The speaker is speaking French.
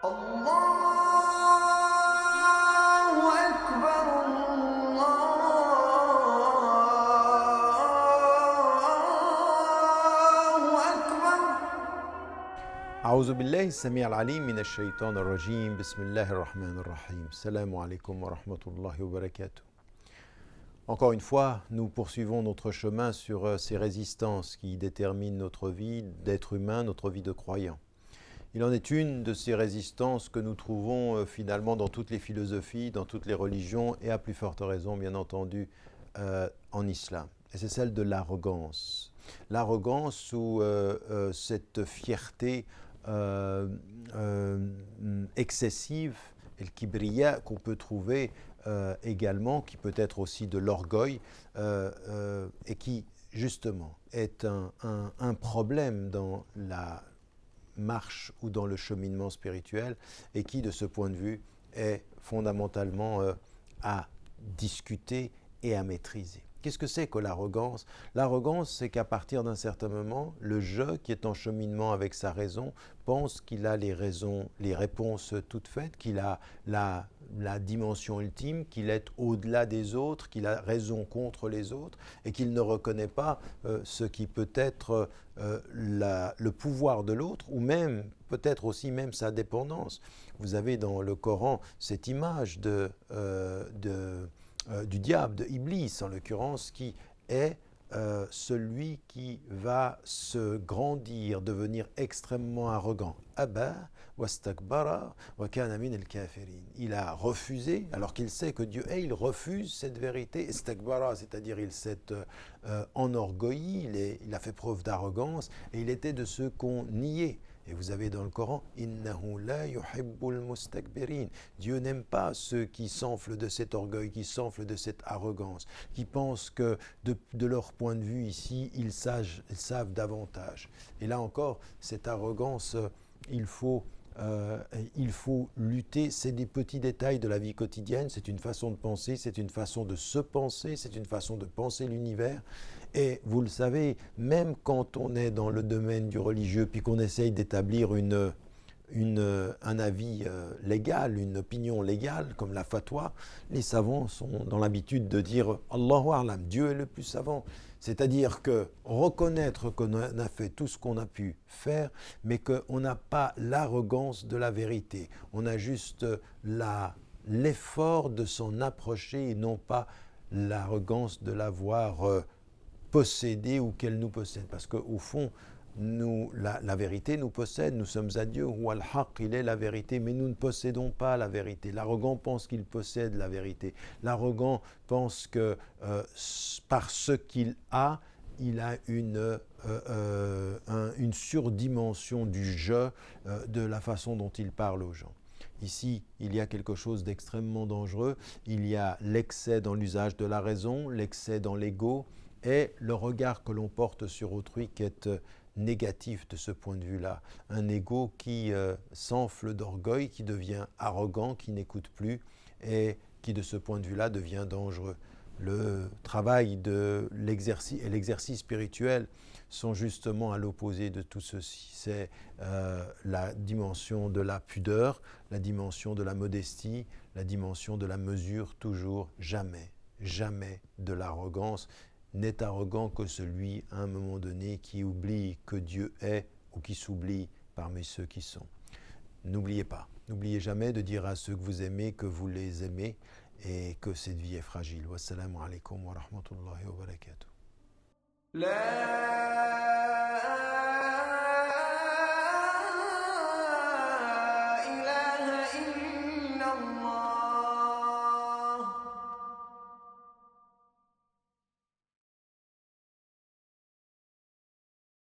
الله أكبر الله أكبر. أعوذ بالله السميع العليم من الشيطان الرجيم بسم الله الرحمن الرحيم. Salam alaikum wa rahmatullahi wa barakatuh. Encore une fois, nous poursuivons notre chemin sur ces résistances qui déterminent notre vie d'être humain, notre vie de croyant. Il en est une de ces résistances que nous trouvons finalement dans toutes les philosophies, dans toutes les religions et à plus forte raison, bien entendu, en islam. Et c'est celle de l'arrogance. L'arrogance ou cette fierté excessive, et le kibriya qu'on peut trouver également, qui peut être aussi de l'orgueil, et qui justement est un problème dans la marche ou dans le cheminement spirituel, et qui de ce point de vue est fondamentalement à discuter et à maîtriser. Qu'est-ce que c'est que l'arrogance? L'arrogance, c'est qu'à partir d'un certain moment, le je qui est en cheminement avec sa raison pense qu'il a les réponses toutes faites, qu'il a la dimension ultime, qu'il est au-delà des autres, qu'il a raison contre les autres et qu'il ne reconnaît pas ce qui peut être le pouvoir de l'autre ou même peut-être aussi même sa dépendance. Vous avez dans le Coran cette image du diable, de Iblis en l'occurrence, qui est celui qui va se grandir, devenir extrêmement arrogant. Aba wastakbara wa kana min al-kafirin. Il a refusé, alors qu'il sait que Dieu est, il refuse cette vérité. Istakbara, c'est-à-dire il s'est enorgueilli, il a fait preuve d'arrogance et il était de ceux qu'on niait. Et vous avez dans le Coran, Innahu la yuhibbul mustakbirin. Dieu n'aime pas ceux qui s'enflent de cet orgueil, qui s'enflent de cette arrogance, qui pensent que de leur point de vue ici, ils savent davantage. Et là encore, cette arrogance, il faut lutter. C'est des petits détails de la vie quotidienne, c'est une façon de penser, c'est une façon de se penser, c'est une façon de penser l'univers. Et vous le savez, même quand on est dans le domaine du religieux, puis qu'on essaye d'établir un avis légal, une opinion légale, comme la fatwa, les savants sont dans l'habitude de dire « Allahu A'lam », Dieu est le plus savant. C'est-à-dire que reconnaître qu'on a fait tout ce qu'on a pu faire, mais qu'on n'a pas l'arrogance de la vérité. On a juste l'effort de s'en approcher et non pas l'arrogance de l'avoir posséder ou qu'elle nous possède. Parce qu'au fond, la vérité nous possède, nous sommes à Dieu, ou al-haq, il est la vérité, mais nous ne possédons pas la vérité. L'arrogant pense qu'il possède la vérité. L'arrogant pense que par ce qu'il a, il a une surdimension du je, de la façon dont il parle aux gens. Ici, il y a quelque chose d'extrêmement dangereux. Il y a l'excès dans l'usage de la raison, l'excès dans l'ego, et le regard que l'on porte sur autrui qui est négatif de ce point de vue-là. Un ego qui s'enfle d'orgueil, qui devient arrogant, qui n'écoute plus et qui de ce point de vue-là devient dangereux. Le travail de l'exercice et l'exercice spirituel sont justement à l'opposé de tout ceci. C'est la dimension de la pudeur, la dimension de la modestie, la dimension de la mesure, toujours, jamais de l'arrogance. N'est arrogant que celui, à un moment donné, qui oublie que Dieu est ou qui s'oublie parmi ceux qui sont. N'oubliez pas, n'oubliez jamais de dire à ceux que vous aimez que vous les aimez et que cette vie est fragile. Wassalamu alaikum wa rahmatullahi wa barakatuh.